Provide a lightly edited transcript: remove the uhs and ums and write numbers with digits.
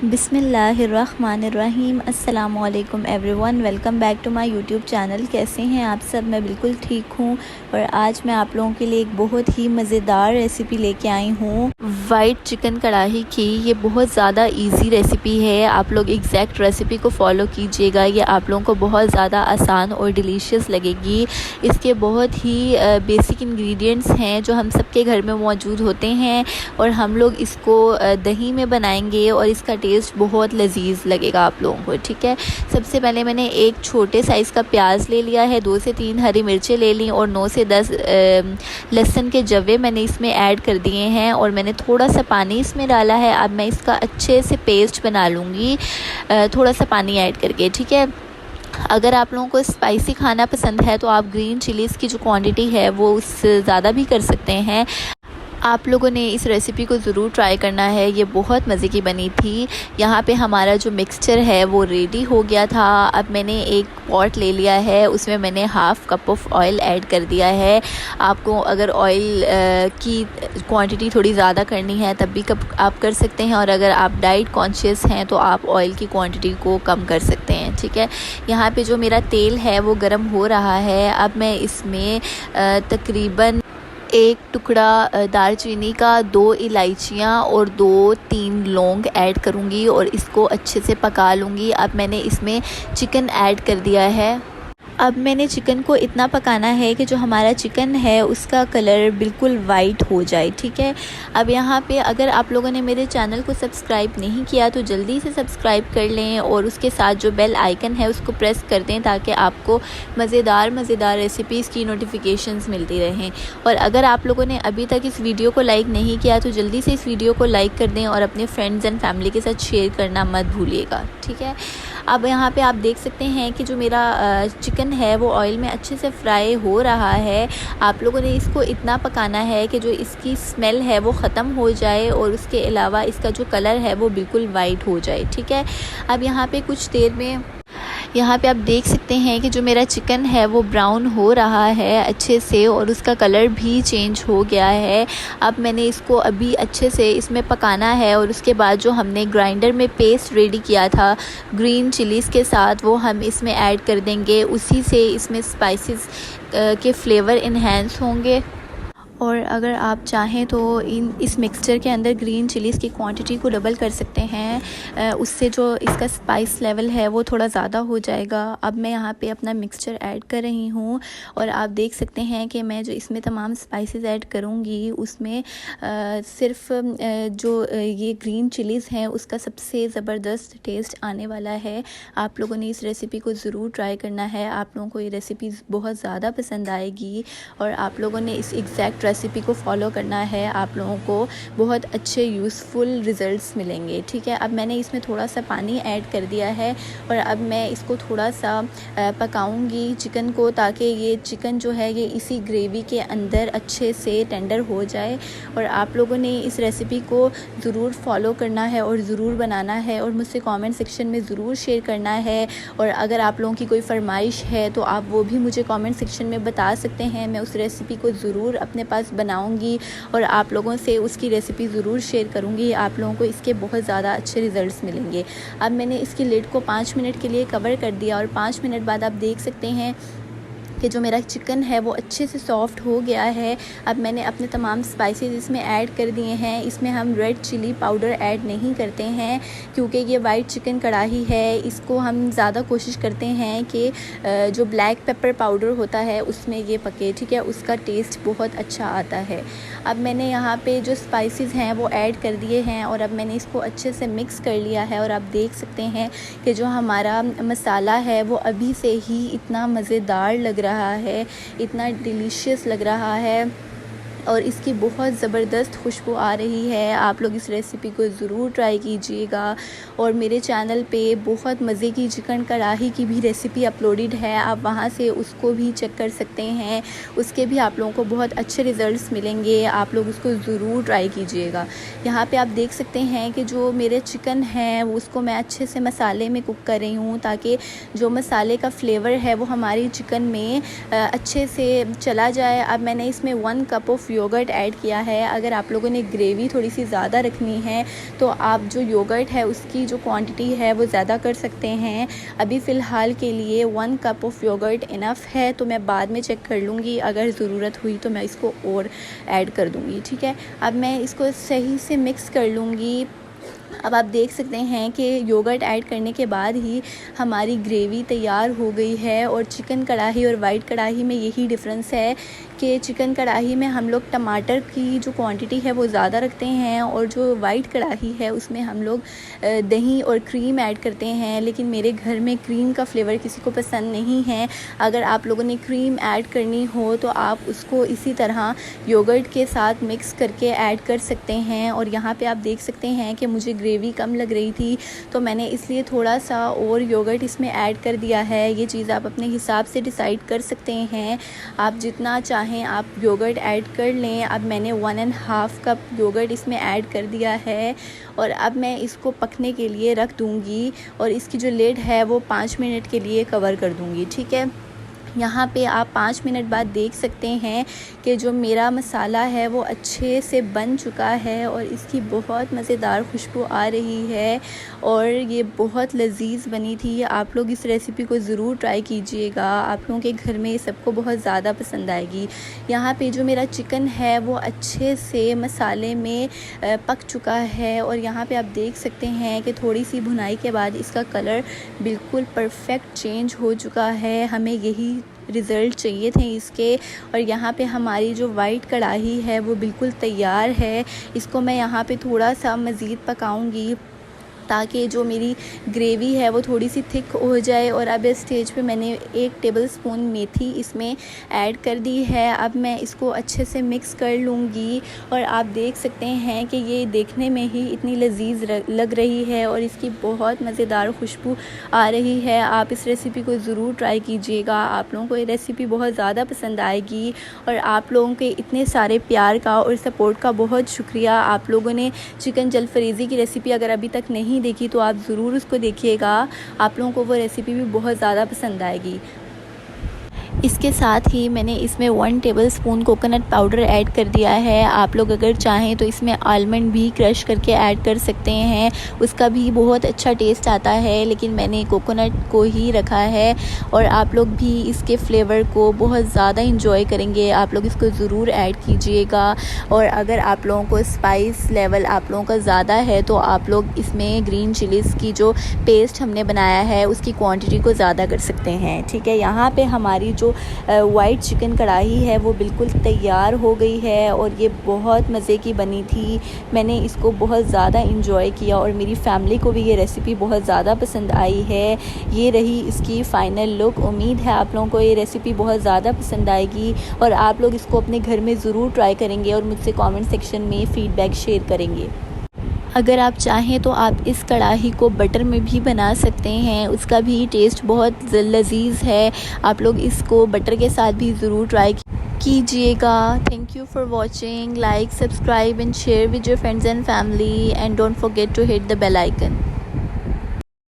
बिस्मिल्लाहिर्रहमानिर्रहीम। अस्सलामुअलैकुम everyone, welcome back to my YouTube channel. कैसे हैं आप सब? मैं बिल्कुल ठीक हूँ और आज मैं आप लोगों के लिए एक बहुत ही मज़ेदार रेसिपी लेके आई हूँ, वाइट चिकन कढ़ाई की। ये बहुत ज़्यादा इजी रेसिपी है, आप लोग एग्जैक्ट रेसिपी को फॉलो कीजिएगा। ये आप लोगों को बहुत ज़्यादा आसान और डिलीशियस लगेगी। इसके बहुत ही बेसिक इंग्रेडिएंट्स हैं जो हम सबके घर में मौजूद होते हैं और हम लोग इसको दही में बनाएंगे और इसका टेस्ट बहुत लजीज लगेगा आप लोगों को। ठीक है, सबसे पहले मैंने एक छोटे साइज़ का प्याज ले लिया है, 2 से 3 हरी मिर्चें ले ली और 9 से 10 लहसुन के जवे मैंने इसमें ऐड कर दिए हैं और मैंने थोड़ा सा पानी इसमें डाला है। अब मैं इसका अच्छे से पेस्ट बना लूँगी थोड़ा सा पानी ऐड करके। ठीक है, अगर आप लोगों को स्पाइसी खाना पसंद है तो आप ग्रीन चिलीज़ की जो क्वांटिटी है वो उससे ज़्यादा भी कर सकते हैं। आप लोगों ने इस रेसिपी को ज़रूर ट्राई करना है, ये बहुत मज़े की बनी थी। यहाँ पे हमारा जो मिक्सचर है वो रेडी हो गया था। अब मैंने एक पॉट ले लिया है, उसमें मैंने half cup of oil add कर दिया है। आपको अगर ऑयल की क्वांटिटी थोड़ी ज़्यादा करनी है तब भी आप कर सकते हैं और अगर आप डाइट कॉन्शियस हैं तो आप ऑयल की क्वांटिटी को कम कर सकते हैं। ठीक है, यहाँ पे जो मेरा तेल है वो गर्म हो रहा है। अब मैं इसमें तकरीबन एक टुकड़ा दालचीनी का, 2 इलायचियाँ और 2-3 लौंग ऐड करूँगी और इसको अच्छे से पका लूँगी। अब मैंने इसमें चिकन ऐड कर दिया है। अब मैंने चिकन को इतना पकाना है कि जो हमारा चिकन है उसका कलर बिल्कुल वाइट हो जाए। ठीक है, अब यहाँ पे अगर आप लोगों ने मेरे चैनल को सब्सक्राइब नहीं किया तो जल्दी से सब्सक्राइब कर लें और उसके साथ जो बेल आइकन है उसको प्रेस कर दें ताकि आपको मज़ेदार रेसिपीज़ की नोटिफिकेशंस मिलती रहें। और अगर आप लोगों ने अभी तक इस वीडियो को लाइक नहीं किया तो जल्दी से इस वीडियो को लाइक कर दें और अपने फ्रेंड्स एंड फैमिली के साथ शेयर करना मत भूलिएगा। ठीक है, अब यहाँ पे आप देख सकते हैं कि जो मेरा चिकन है वो ऑयल में अच्छे से फ्राई हो रहा है। आप लोगों ने इसको इतना पकाना है कि जो इसकी स्मेल है वो ख़त्म हो जाए और उसके अलावा इसका जो कलर है वो बिल्कुल वाइट हो जाए। ठीक है, अब यहाँ पे कुछ देर में यहाँ पे आप देख सकते हैं कि जो मेरा चिकन है वो ब्राउन हो रहा है अच्छे से और उसका कलर भी चेंज हो गया है। अब मैंने इसको अभी अच्छे से इसमें पकाना है और उसके बाद जो हमने ग्राइंडर में पेस्ट रेडी किया था ग्रीन चिलीज़ के साथ वो हम इसमें ऐड कर देंगे। उसी से इसमें स्पाइसेस के फ्लेवर इन्हेंस होंगे। और अगर आप चाहें तो इस मिक्सचर के अंदर ग्रीन चिलीज़ की क्वांटिटी को डबल कर सकते हैं, उससे जो इसका स्पाइस लेवल है वो थोड़ा ज़्यादा हो जाएगा। अब मैं यहाँ पे अपना मिक्सचर ऐड कर रही हूँ और आप देख सकते हैं कि मैं जो इसमें तमाम स्पाइसेस ऐड करूँगी उसमें सिर्फ जो ये ग्रीन चिलीज़ हैं उसका सबसे ज़बरदस्त टेस्ट आने वाला है। आप लोगों ने इस रेसिपी को ज़रूर ट्राई करना है, आप लोगों को ये रेसिपी बहुत ज़्यादा पसंद आएगी और आप लोगों ने इस एग्जैक्ट रेसिपी को फॉलो करना है, आप लोगों को बहुत अच्छे यूज़फुल रिज़ल्ट्स मिलेंगे। ठीक है, अब मैंने इसमें थोड़ा सा पानी ऐड कर दिया है और अब मैं इसको थोड़ा सा पकाऊंगी चिकन को ताकि ये चिकन जो है ये इसी ग्रेवी के अंदर अच्छे से टेंडर हो जाए। और आप लोगों ने इस रेसिपी को ज़रूर फॉलो करना है और ज़रूर बनाना है और मुझसे कमेंट सेक्शन में ज़रूर शेयर करना है। और अगर आप लोगों की कोई फरमाइश है तो आप वो भी मुझे कमेंट सेक्शन में बता सकते हैं, मैं उस रेसिपी को ज़रूर अपने पास बनाऊंगी और आप लोगों से उसकी रेसिपी ज़रूर शेयर करूंगी। आप लोगों को इसके बहुत ज़्यादा अच्छे रिज़ल्ट्स मिलेंगे। अब मैंने इसकी लिड को 5 मिनट के लिए कवर कर दिया और 5 मिनट बाद आप देख सकते हैं कि जो मेरा चिकन है वो अच्छे से सॉफ़्ट हो गया है। अब मैंने अपने तमाम स्पाइसेस इसमें ऐड कर दिए हैं। इसमें हम रेड चिली पाउडर ऐड नहीं करते हैं क्योंकि ये वाइट चिकन कढ़ाई है, इसको हम ज़्यादा कोशिश करते हैं कि जो ब्लैक पेपर पाउडर होता है उसमें ये पके। ठीक है, उसका टेस्ट बहुत अच्छा आता है। अब मैंने यहाँ पे जो स्पाइसेस हैं वो ऐड कर दिए हैं और अब मैंने इसको अच्छे से मिक्स कर लिया है और आप देख सकते हैं कि जो हमारा मसाला है वो अभी से ही इतना मज़ेदार लग रहा है, इतना डिलीशियस लग रहा है और इसकी बहुत ज़बरदस्त खुशबू आ रही है। आप लोग इस रेसिपी को ज़रूर ट्राई कीजिएगा और मेरे चैनल पे बहुत मज़े की चिकन कढ़ाई की भी रेसिपी अपलोडेड है, आप वहाँ से उसको भी चेक कर सकते हैं। उसके भी आप लोगों को बहुत अच्छे रिज़ल्ट्स मिलेंगे, आप लोग उसको ज़रूर ट्राई कीजिएगा। यहाँ पे आप देख सकते हैं कि जो मेरे चिकन है वो उसको मैं अच्छे से मसाले में कुक कर रही हूँ ताकि जो मसाले का फ्लेवर है वो हमारी चिकन में अच्छे से चला जाए। अब मैंने इसमें 1 कप ऑफ योगर्ट ऐड किया है। अगर आप लोगों ने ग्रेवी थोड़ी सी ज़्यादा रखनी है तो आप जो योगर्ट है उसकी जो क्वांटिटी है वो ज़्यादा कर सकते हैं। अभी फ़िलहाल के लिए 1 कप ऑफ़ योगर्ट इनफ है, तो मैं बाद में चेक कर लूँगी, अगर ज़रूरत हुई तो मैं इसको और ऐड कर दूँगी। ठीक है, अब मैं इसको सही से मिक्स कर लूँगी। अब आप देख सकते हैं कि योगर्ट ऐड करने के बाद ही हमारी ग्रेवी तैयार हो गई है। और चिकन कढ़ाई और वाइट कढ़ाई में यही डिफ़रेंस है कि चिकन कढ़ाई में हम लोग टमाटर की जो क्वांटिटी है वो ज़्यादा रखते हैं और जो वाइट कढ़ाई है उसमें हम लोग दही और क्रीम ऐड करते हैं। लेकिन मेरे घर में क्रीम का फ्लेवर किसी को पसंद नहीं है। अगर आप लोगों ने क्रीम ऐड करनी हो तो आप उसको इसी तरह योगर्ट के साथ मिक्स करके ऐड कर सकते हैं। और यहाँ पे आप देख सकते हैं कि मुझे ग्रेवी कम लग रही थी तो मैंने इसलिए थोड़ा सा और योगर्ट इसमें ऐड कर दिया है। ये चीज़ आप अपने हिसाब से डिसाइड कर सकते हैं, आप जितना चाहें आप योगर्ट ऐड कर लें। अब मैंने 1.5 कप योगर्ट इसमें ऐड कर दिया है और अब मैं इसको पकने के लिए रख दूँगी और इसकी जो लिड है वो 5 मिनट के लिए कवर कर दूँगी। ठीक है, यहाँ पे आप 5 मिनट बाद देख सकते हैं कि जो मेरा मसाला है वो अच्छे से बन चुका है और इसकी बहुत मज़ेदार खुशबू आ रही है और ये बहुत लजीज बनी थी। आप लोग इस रेसिपी को ज़रूर ट्राई कीजिएगा, आप लोगों के घर में सबको बहुत ज़्यादा पसंद आएगी। यहाँ पे जो मेरा चिकन है वो अच्छे से मसाले में पक चुका है और यहाँ पे आप देख सकते हैं कि थोड़ी सी भुनाई के बाद इसका कलर बिल्कुल परफेक्ट चेंज हो चुका है। हमें यही रिज़ल्ट चाहिए थे इसके। और यहाँ पे हमारी जो वाइट कढ़ाई है वो बिल्कुल तैयार है। इसको मैं यहाँ पे थोड़ा सा मज़ीद पकाऊंगी ताकि जो मेरी ग्रेवी है वो थोड़ी सी थिक हो जाए। और अब इस स्टेज पे मैंने 1 टेबलस्पून मेथी इसमें ऐड कर दी है। अब मैं इसको अच्छे से मिक्स कर लूँगी और आप देख सकते हैं कि ये देखने में ही इतनी लजीज लग रही है और इसकी बहुत मज़ेदार खुशबू आ रही है। आप इस रेसिपी को ज़रूर ट्राई कीजिएगा, आप लोगों को ये रेसिपी बहुत ज़्यादा पसंद आएगी। और आप लोगों के इतने सारे प्यार का और सपोर्ट का बहुत शुक्रिया। आप लोगों ने चिकन जलफरीज़ी की रेसिपी अगर अभी तक नहीं देखी तो आप ज़रूर उसको देखिएगा, आप लोगों को वो रेसिपी भी बहुत ज़्यादा पसंद आएगी। इसके साथ ही मैंने इसमें 1 टेबलस्पून कोकोनट पाउडर ऐड कर दिया है। आप लोग अगर चाहें तो इसमें आलमंड भी क्रश करके ऐड कर सकते हैं, उसका भी बहुत अच्छा टेस्ट आता है, लेकिन मैंने कोकोनट को ही रखा है। और आप लोग भी इसके फ्लेवर को बहुत ज़्यादा इंजॉय करेंगे, आप लोग इसको ज़रूर ऐड कीजिएगा। और अगर आप लोगों को स्पाइस लेवल आप लोगों का ज़्यादा है तो आप लोग इसमें ग्रीन चिलीज़ की जो पेस्ट हमने बनाया है उसकी क्वांटिटी को ज़्यादा कर सकते हैं। ठीक है, यहाँ पे हमारी जो वाइट चिकन कढ़ाई है वो बिल्कुल तैयार हो गई है और ये बहुत मज़े की बनी थी। मैंने इसको बहुत ज़्यादा इंजॉय किया और मेरी फैमिली को भी ये रेसिपी बहुत ज़्यादा पसंद आई है। ये रही इसकी फ़ाइनल लुक। उम्मीद है आप लोगों को ये रेसिपी बहुत ज़्यादा पसंद आएगी और आप लोग इसको अपने घर में ज़रूर ट्राई करेंगे और मुझसे कमेंट सेक्शन में फ़ीडबैक शेयर करेंगे। अगर आप चाहें तो आप इस कढ़ाई को बटर में भी बना सकते हैं, उसका भी टेस्ट बहुत लजीज है। आप लोग इसको बटर के साथ भी ज़रूर ट्राई कीजिएगा। Thank you for watching, like, subscribe and share with your friends and family and don't forget to hit the bell icon.